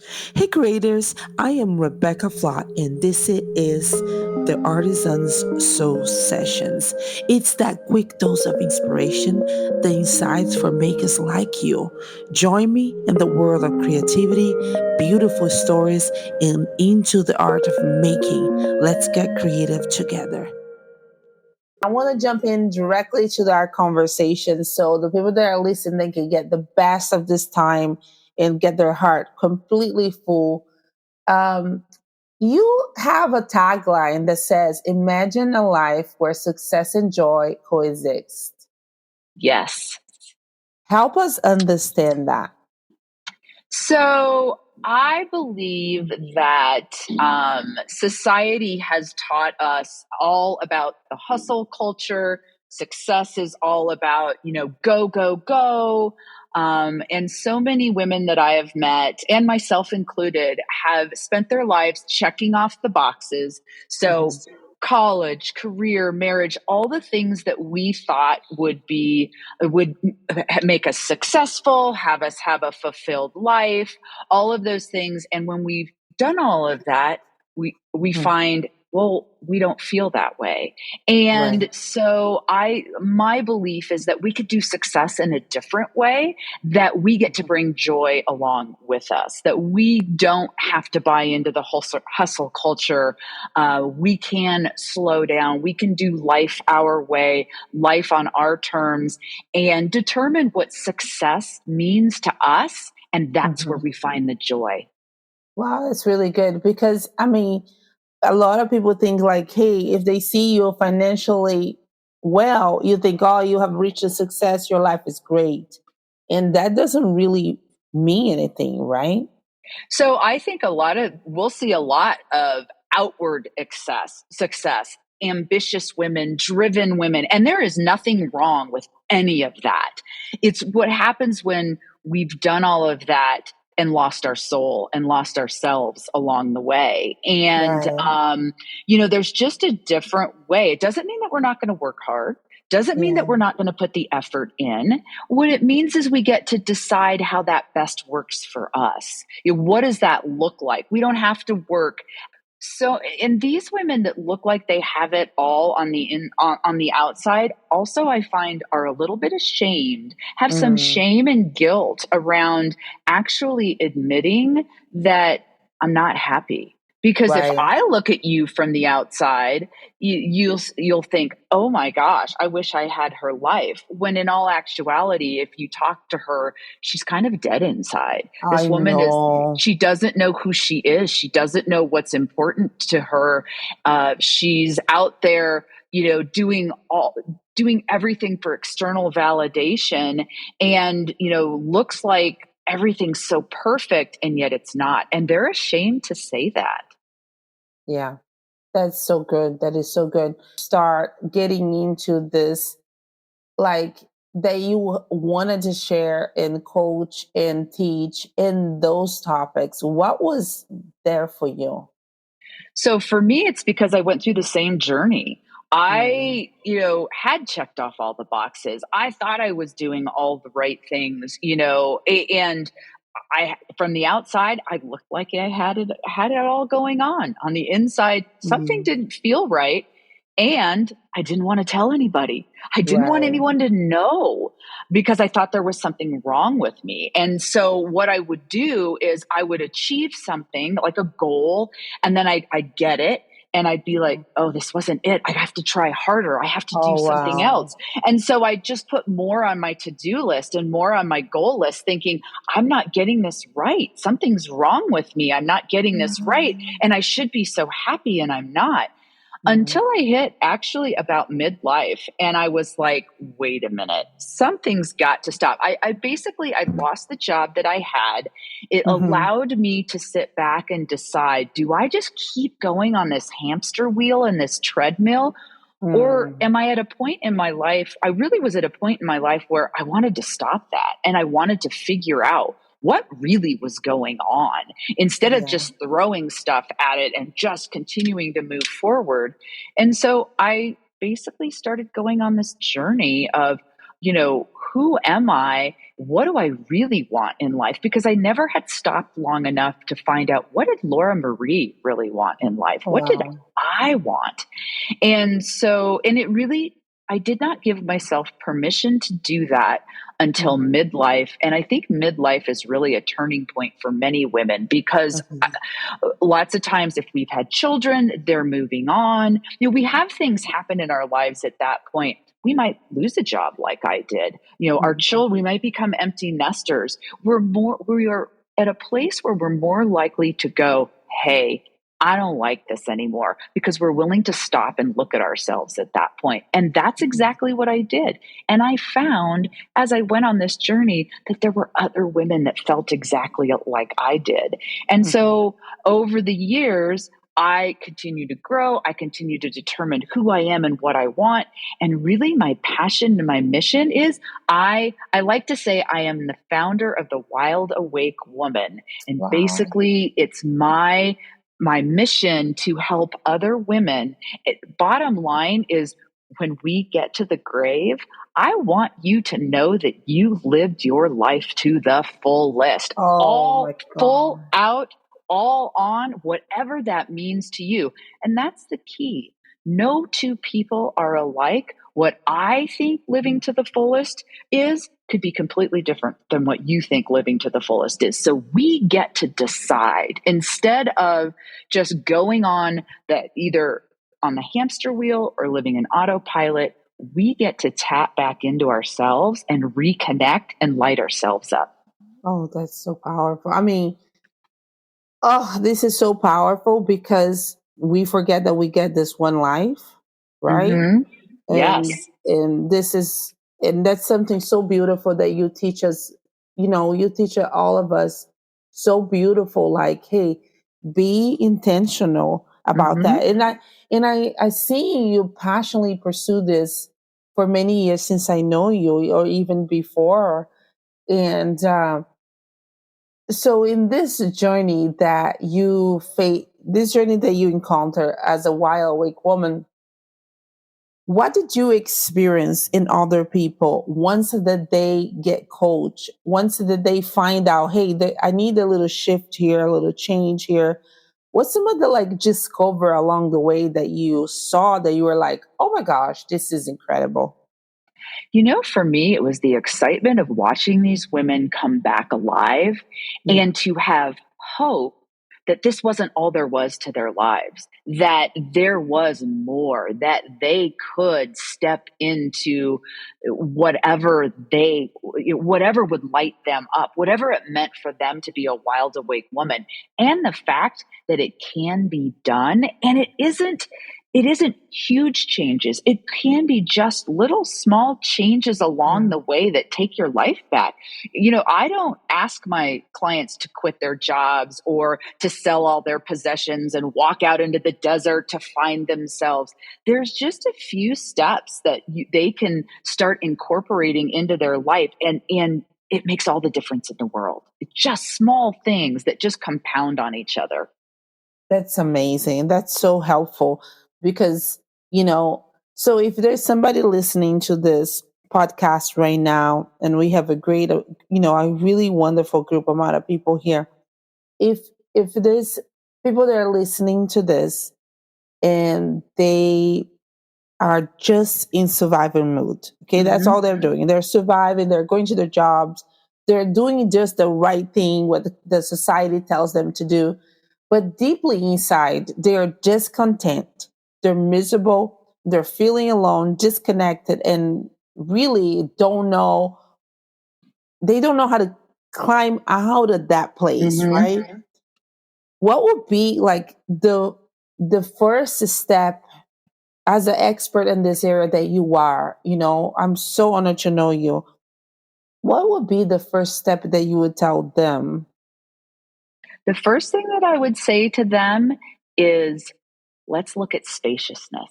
Hey creators, I am Rebecca Flott and this is the Artisan's Soul Sessions. It's that quick dose of inspiration, the insights for makers like you. Join me in the world of creativity, beautiful stories, and into the art of making. Let's get creative together. I want to jump in directly to our conversation so the people that are listening can get the best of this time and get their heart completely full. Um, you have a tagline that says, Imagine a life where success and joy coexist. Yes. Help us understand that. So I believe that society has taught us all about the hustle culture. Success is all about, go, go, go. And so many women that I have met, and myself included, have spent their lives checking off the boxes. So, Yes. college, career, marriage, all the things that we thought would make us successful, have us have a fulfilled life, all of those things. And when we've done all of that, we find, well, we don't feel that way. And Right. so my belief is that we could do success in a different way, that we get to bring joy along with us, that we don't have to buy into the hustle culture. We can slow down. We can do life our way, life on our terms, and determine what success means to us. And that's where Mhm. we find the joy. Wow, that's really good because a lot of people think like, hey, if they see you financially well, you think, oh, you have reached a success, your life is great. And that doesn't really mean anything, right? So I think we'll see a lot of outward success, ambitious women, driven women, and there is nothing wrong with any of that. It's what happens when we've done all of that and lost our soul and lost ourselves along the way. And, Right. there's just a different way. It doesn't mean that we're not going to work hard. Doesn't mean Yeah. that we're not going to put the effort in. What it means is we get to decide how that best works for us. What does that look like? We don't have to work. So, and these women that look like they have it all on the outside, also I find are a little bit ashamed, have some Mm, shame and guilt around actually admitting that I'm not happy. Because if right. I look at you from the outside, you'll think, oh my gosh, I wish I had her life. When in all actuality, if you talk to her, she's kind of dead inside. I This woman is, know. she doesn't know who she is. She doesn't know what's important to her. She's out there, doing everything for external validation, and looks like everything's so perfect, and yet it's not. And they're ashamed to say that. Yeah. That's so good. That is so good. Start getting into this, like that you wanted to share and coach and teach in those topics. What was there for you? So for me, it's because I went through the same journey. Mm. I, had checked off all the boxes. I thought I was doing all the right things, and from the outside, I looked like I had it all going on. On the inside, something Mm. didn't feel right. And I didn't want to tell anybody. I didn't want Right. anyone to know because I thought there was something wrong with me. And so what I would do is I would achieve something like a goal, and then I'd get it. And I'd be like, oh, this wasn't it. I have to try harder. I have to do Oh, something wow. else. And so I just put more on my to-do list and more on my goal list, thinking, I'm not getting this right. Something's wrong with me. I'm not getting this right. Mhm. And I should be so happy, and I'm not. Until Mhm. I hit actually about midlife, and I was like, wait a minute, something's got to stop. I lost the job that I had. It Mhm. allowed me to sit back and decide, do I just keep going on this hamster wheel and this treadmill? Or Mm. am I at a point in my life? I really was at a point in my life where I wanted to stop that, and I wanted to figure out what really was going on instead of Yeah. just throwing stuff at it and just continuing to move forward. And so I basically started going on this journey of, you know, who am I? What do I really want in life? Because I never had stopped long enough to find out, what did Laura Marie really want in life? What did Wow. I want? And so, and it really, I did not give myself permission to do that until Mhm. midlife. And I think midlife is really a turning point for many women because Mhm. lots of times if we've had children, they're moving on. We have things happen in our lives at that point. We might lose a job like I did. Our Mhm. children, we might become empty nesters. We are at a place where we're more likely to go, hey, I don't like this anymore, because we're willing to stop and look at ourselves at that point. And that's Mhm. exactly what I did. And I found as I went on this journey that there were other women that felt exactly like I did. And Mhm. so over the years, I continue to grow. I continue to determine who I am and what I want. And really, my passion and my mission is I like to say I am the founder of the Wild Awake Woman. And Wow. basically, it's my mission to help other women. Bottom line is, when we get to the grave, I want you to know that you lived your life to the fullest, Oh all my full God. out, all on, whatever that means to you. And that's the key. No two people are alike. What I think living to the fullest is could be completely different than what you think living to the fullest is. So we get to decide, instead of just going on the either on the hamster wheel or living in autopilot. We get to tap back into ourselves and reconnect and light ourselves up. Oh, that's so powerful. I mean, oh, this is so powerful because we forget that we get this one life, right? Mm-hmm. and Yes. and this is, and that's something so beautiful that you teach us. You teach all of us so beautiful, like, hey, be intentional about Mm-hmm. that. And I see you passionately pursue this for many years since I know you, or even before. And so in this journey that you face, this journey that you encounter as a wide awake woman, what did you experience in other people once that they get coached, once that they find out, hey, I need a little shift here, a little change here? What's some of the like discover along the way that you saw that you were like, oh my gosh, this is incredible? For me, it was the excitement of watching these women come back alive Yeah. and to have hope that this wasn't all there was to their lives, that there was more, that they could step into whatever would light them up, whatever it meant for them to be a wild awake woman. And the fact that it can be done, and it isn't huge changes. It can be just little small changes along Yeah. the way that take your life back. I don't ask my clients to quit their jobs or to sell all their possessions and walk out into the desert to find themselves. There's just a few steps that they can start incorporating into their life, and it makes all the difference in the world. It's just small things that just compound on each other. That's amazing. That's so helpful because, you know, so if there's somebody listening to this podcast right now, and we have a great, a really wonderful group amount of people here. If there's people that are listening to this and they are just in survival mode, okay, that's Hmm. all they're doing. They're surviving. They're going to their jobs. They're doing just the right thing, what the society tells them to do, but deeply inside, they're discontent, they're miserable, they're feeling alone, disconnected, and really they don't know how to climb out of that place, Hmm. right? What would be like the first step as an expert in this area that you are? I'm so honored to know you. What would be the first step that you would tell them? The first thing that I would say to them is, let's look at spaciousness.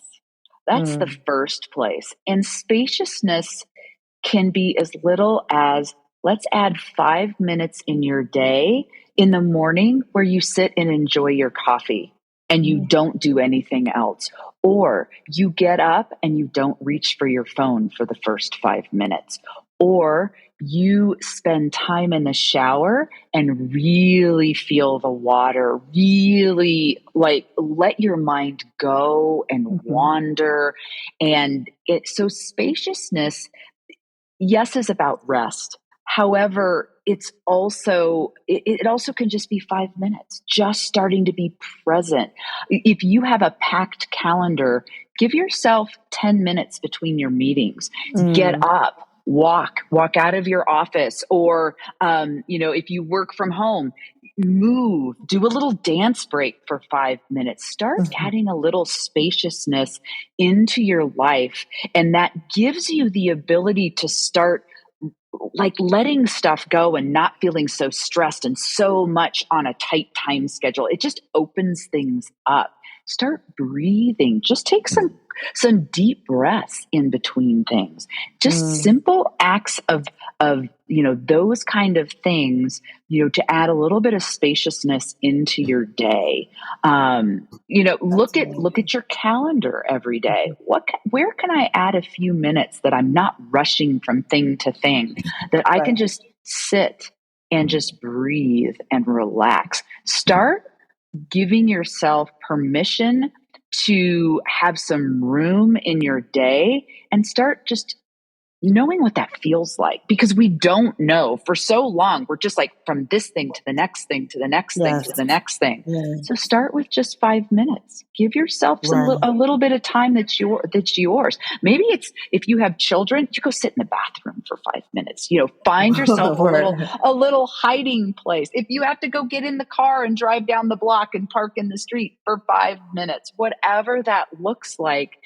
That's the Mm, first place. And spaciousness can be as little as, let's add 5 minutes in your day in the morning where you sit and enjoy your coffee and you mm, don't do anything else. Or you get up and you don't reach for your phone for the first 5 minutes. or you spend time in the shower and really feel the water, really like let your mind go and Mhm. wander. And so spaciousness, yes, is about rest. However, it also can just be 5 minutes, just starting to be present. If you have a packed calendar, give yourself 10 minutes between your meetings. Get Mm. up, walk out of your office, or if you work from home, move, do a little dance break for 5 minutes. Start Mhm. adding a little spaciousness into your life, and that gives you the ability to start like letting stuff go and not feeling so stressed and so much on a tight time schedule. It just opens things up. Start breathing. Just take some deep breaths in between things. Just Mm. simple acts of those kind of things, to add a little bit of spaciousness into your day. That's Look at amazing. your calendar every day. Where can I add a few minutes that I'm not rushing from thing to thing, that I can Right. just sit and just breathe and relax. Start giving yourself permission to have some room in your day, and start just knowing what that feels like, because we don't know. For so long we're just like from this thing to the next thing to the next thing Yes. to the next thing. Yeah. So start with just 5 minutes. Give yourself Right. a little bit of time that's yours. Maybe it's, if you have children, you go sit in the bathroom for 5 minutes. Find yourself Right. a little hiding place. If you have to go get in the car and drive down the block and park in the street for 5 minutes, whatever that looks like.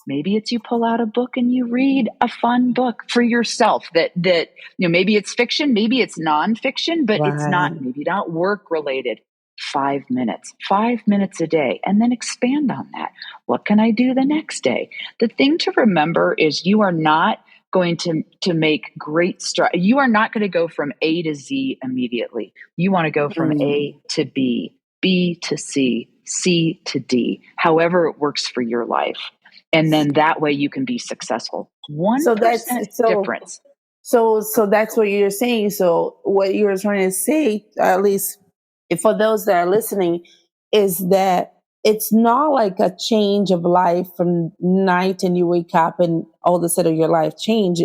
Maybe it's you pull out a book and you read a fun book for yourself, that maybe it's fiction, maybe it's nonfiction, but it's not, Right. maybe not work related. 5 minutes a day, and then expand on that. What can I do the next day? The thing to remember is you are not going to make great strides. You are not going to go from A to Z immediately. You want to go from Mm. A to B, B to C, C to D, however it works for your life. And then that way you can be successful. So that's 1% so difference. so that's what you're saying. So what you're trying to say, at least for those that are listening, is that it's not like a change of life from night and you wake up and all of a sudden your life change.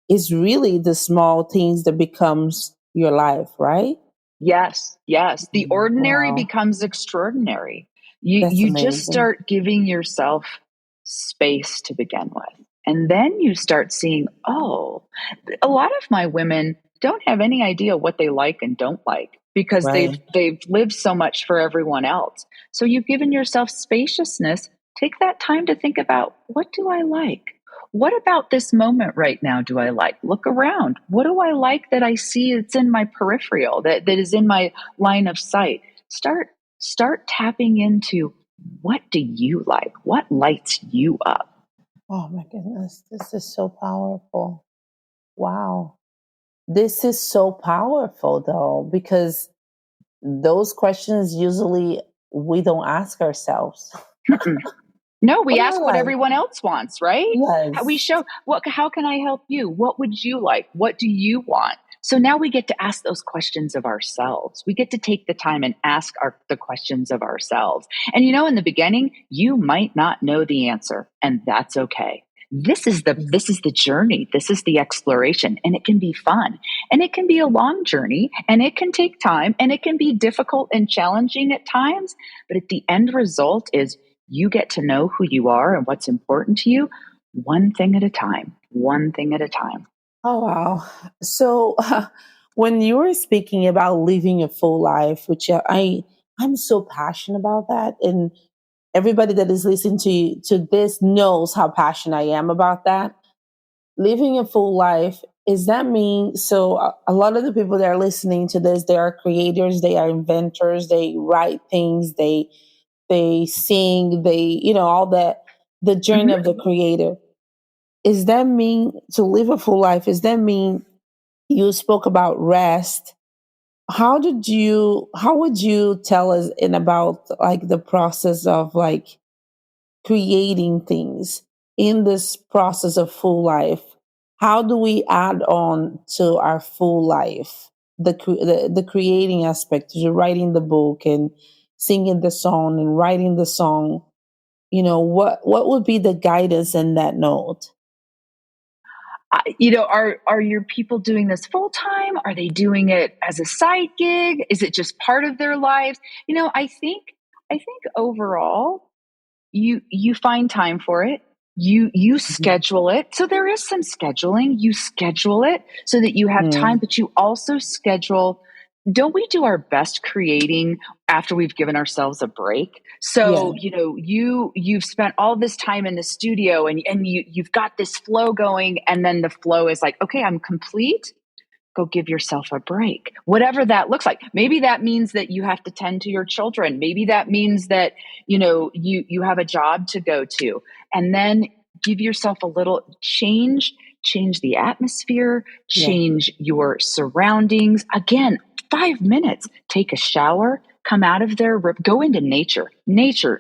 It's really the small things that becomes your life, right? Yes, yes. The ordinary Wow. becomes extraordinary. You That's you just amazing. start giving yourself space to begin with. And then you start seeing, oh, a lot of my women don't have any idea what they like and don't like, because they've Right. they've lived so much for everyone else. So you've given yourself spaciousness. Take that time to think about, what do I like? What about this moment right now do I like? Look around. What do I like that I see that's in my peripheral, that is in my line of sight? Start tapping into, what do you like? What lights you up? Oh my goodness. This is so powerful. Wow. This is so powerful though, because those questions usually we don't ask ourselves. Mm-mm. No, we What do I ask what like? everyone else wants, right? We Yes. show, how can I help you? What would you like? What do you want? So now we get to ask those questions of ourselves. We get to take the time and ask the questions of ourselves. And in the beginning, you might not know the answer, and that's okay. This is the journey. This is the exploration, and it can be fun. And it can be a long journey, and it can take time, and it can be difficult and challenging at times, but at the end result is, you get to know who you are and what's important to you, one thing at a time, one thing at a time. Oh wow. So when you were speaking about living a full life, which I'm so passionate about that, and everybody that is listening to this knows how passionate I am about that. Living a full life, is that mean, so a lot of the people that are listening to this, they are creators, they are inventors, they write things, they sing, they, all that, the journey Mhm. of the creator. Is that mean to live a full life? Is that mean, you spoke about rest? How would you tell us in about like the process of like creating things in this process of full life? how do we add on to our full life the creating aspect, to writing the book and singing the song and writing the song? What would be the guidance in that note? Are your people doing this full time? Are they doing it as a side gig? Is it just part of their lives? I think overall you find time for it. You Mhm. schedule it. So there is some scheduling. You schedule it so that you have time, Mm, but you also schedule. Don't we do our best creating after we've given ourselves a break? yeah, So you've spent all this time in the studio, and you've got this flow going, and then the flow is like, okay, I'm complete. Go give yourself a break, whatever that looks like. Maybe that means that you have to tend to your children. Maybe that means that you have a job to go to, and then give yourself a little change the atmosphere, yeah. change your surroundings. Again, 5 minutes, take a shower, come out of there, go into nature,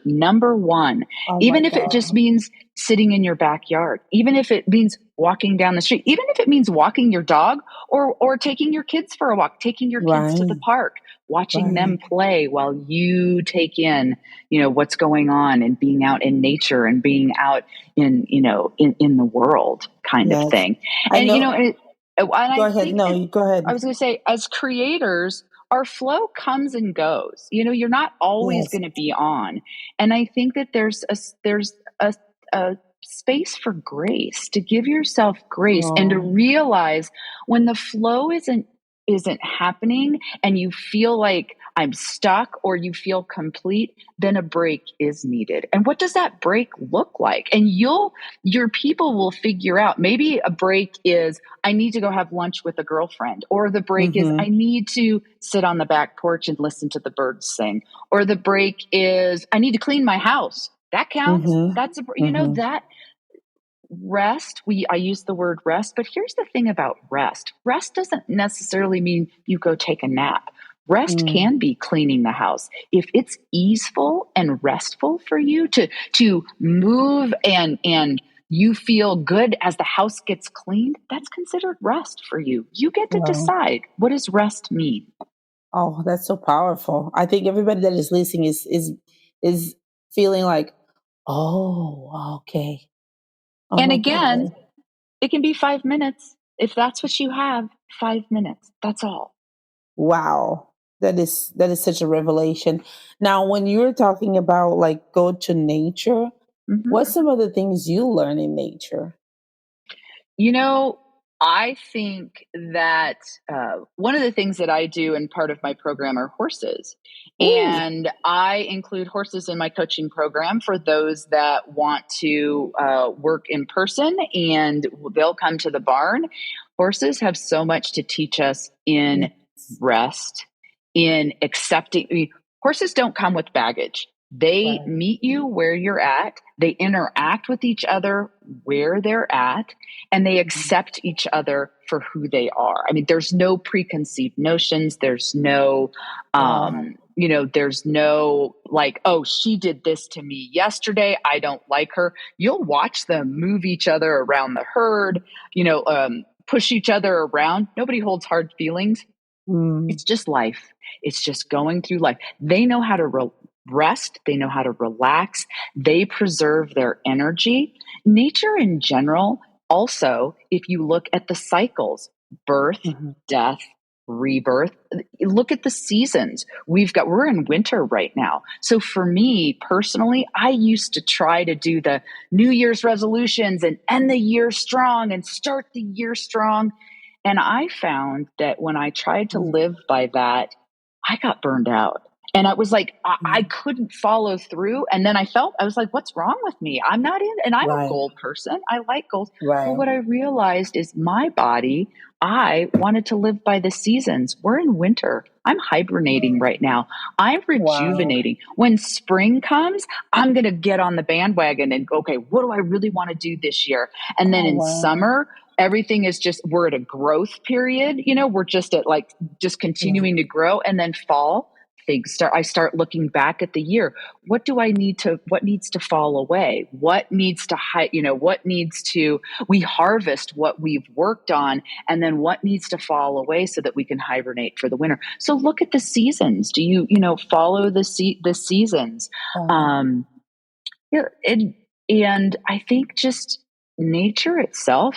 number one. Oh my Even if it just God. means sitting in your backyard, even if it means walking down the street, even if it means walking your dog, or taking your kids for a walk, taking your kids to the Right, park, watching them right. play while you take in, what's going on, and being out in nature and being out in the world, kind of Yes. thing. I And know. Go I ahead. think No, you go I ahead. was going to say, as creators, our flow comes and goes. You're not always Yes. going to be on, and I think that there's a space for grace, to give yourself grace, and to Oh. realize when the flow isn't happening, and you feel like I'm stuck or you feel complete, then a break is needed. And what does that break look like? And your people will figure out. Maybe a break is, I need to go have lunch with a girlfriend, or the break is, Mm-hmm. I need to sit on the back porch and listen to the birds sing, or the break is, I need to clean my house. That counts. Mm-hmm. That's a, Mm-hmm. that rest. I use the word rest, but here's the thing about rest. Rest doesn't necessarily mean you go take a nap. Rest Mm. can be cleaning the house. If it's easeful and restful for you to move, and you feel good as the house gets cleaned, that's considered rest for you. You get to Wow. decide, what does rest mean? Oh, that's so powerful. I think everybody that is listening is feeling like, oh, okay. Oh And my again, God. it can be 5 minutes. If that's what you have, 5 minutes. That's all. Wow. That is such a revelation. Now, when you were talking about like go to nature, Mhm. what's some of the things you learn in nature? You know, I think that one of the things that I do in part of my program are horses. Ooh. And I include horses in my coaching program for those that want to work in person, and they'll come to the barn. Horses have so much to teach us in Yes. rest, in accepting. I mean, horses don't come with baggage. They Right. meet you where you're at, they interact with each other where they're at, and they Mhm. accept each other for who they are. I mean, there's no preconceived notions. There's no, Wow. there's no like, oh, she did this to me yesterday, I don't like her. You'll watch them move each other around the herd, push each other around. Nobody holds hard feelings. Mm. It's just life. It's just going through life. They know how to rest. They know how to relax. They preserve their energy. Nature in general, also, if you look at the cycles, birth, Mhm. death, rebirth, look at the seasons. We're in winter right now. So for me personally, I used to try to do the New Year's resolutions and end the year strong and start the year strong. And I found that when I tried to Mm. live by that, I got burned out. And I was like, I Mm. couldn't follow through. And then I was like, what's wrong with me? I'm not in, and I'm a Right. goal person. I like goals. Well, Right. what I realized is my body, I wanted to live by the seasons. We're in winter. I'm hibernating right now. I'm Wow. rejuvenating. When spring comes, I'm going to get on the bandwagon and go, okay, what do I really want to do this year? And then Oh in wow. summer, everything is just, we're at a growth period. We're just at like, just Yeah. continuing to grow. And then fall, things. I start looking back at the year. What needs to fall away? What needs to we harvest what we've worked on, and then what needs to fall away so that we can hibernate for the winter. So look at the seasons. Do follow the seasons? Oh, Um, yeah, and I think just nature itself,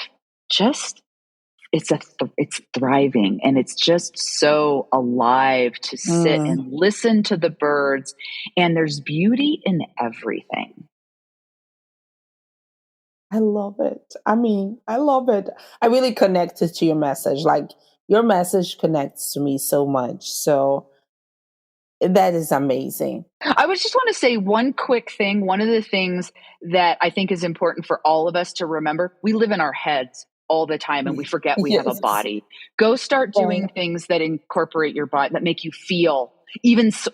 just it's thriving, and it's just so alive to sit mm, and listen to the birds, and there's beauty in everything. I love it. I mean, I love it. I really connected to your message. Like your message connects to me so much. So that is amazing. I would just want to say one quick thing. One of the things that I think is important for all of us to remember, we live in our heads all the time and we forget we have a Yes. body. Go start Right. doing things that incorporate your body, that make you feel,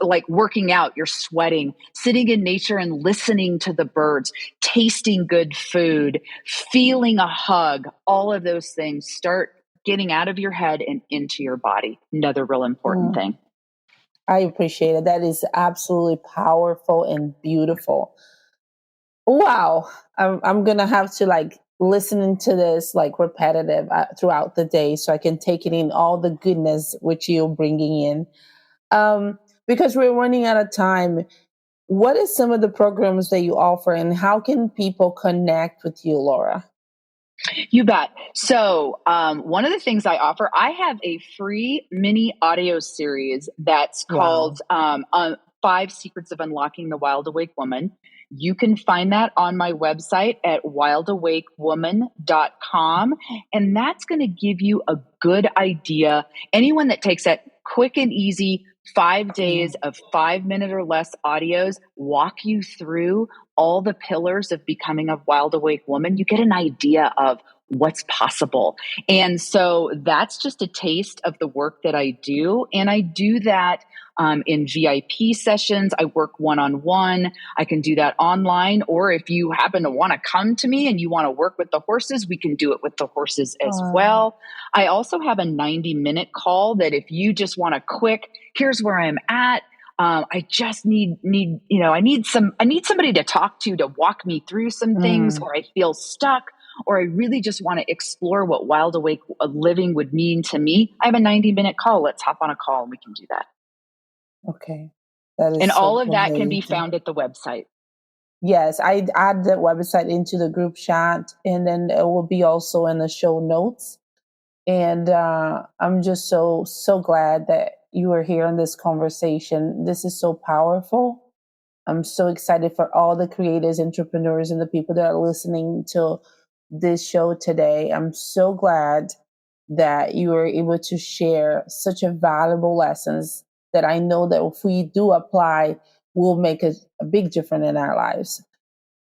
like working out, you're sweating, sitting in nature and listening to the birds, tasting good food, feeling a hug, all of those things. Start getting out of your head and into your body. Another real important Mm, thing. I appreciate it. That is absolutely powerful and beautiful. Wow. I'm going to have to like listen to this like repetitive throughout the day so I can take it in all the goodness which you're bringing in. Um, because we're running out of time. What is some of the programs that you offer and how can people connect with you, Laura? You bet. So, one of the things I offer, I have a free mini audio series that's Wow. called Five Secrets of Unlocking the Wild Awake Woman. You can find that on my website at wildawakewoman.com. And that's going to give you a good idea. Anyone that takes that quick and easy 5 days Mm, of 5 minute or less audios walk you through all the pillars of becoming a wild awake woman, you get an idea of what's possible. And so that's just a taste of the work that I do. And I do that in VIP sessions. I work one on one. I can do that online. Or if you happen to want to come to me and you want to work with the horses, we can do it with the horses as uh, well. I also have a 90-minute call that if you just want a quick, here's where I'm at. I just I need somebody to talk to walk me through some things, mm, or I feel stuck, or I really just want to explore what wild awake living would mean to me. I have a 90-minute call. Let's hop on a call and we can do that. okay. That And is all so of that can be amazing. found at the website. Yes, I add the website into the group chat and then it will be also in the show notes. And I'm just so glad that you are here in this conversation. This is so powerful. I'm so excited for all the creators, entrepreneurs, and the people that are listening to this show today. I'm so glad that you were able to share such a valuable lessons that I know that if we do apply, will make a big difference in our lives.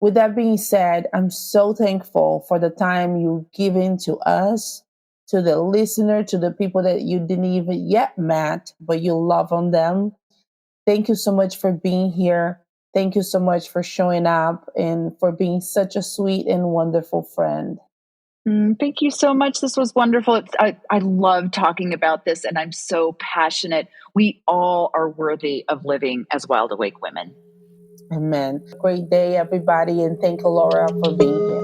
With that being said, I'm so thankful for the time you given to us, to the listener, to the people that you didn't even yet met, but you love on them. Thank you so much for being here. Thank you so much for showing up and for being such a sweet and wonderful friend. Thank you so much. This was wonderful. I love talking about this, and I'm so passionate. We all are worthy of living as wild awake women. Amen. Great day, everybody, and thank you, Laura, for being here.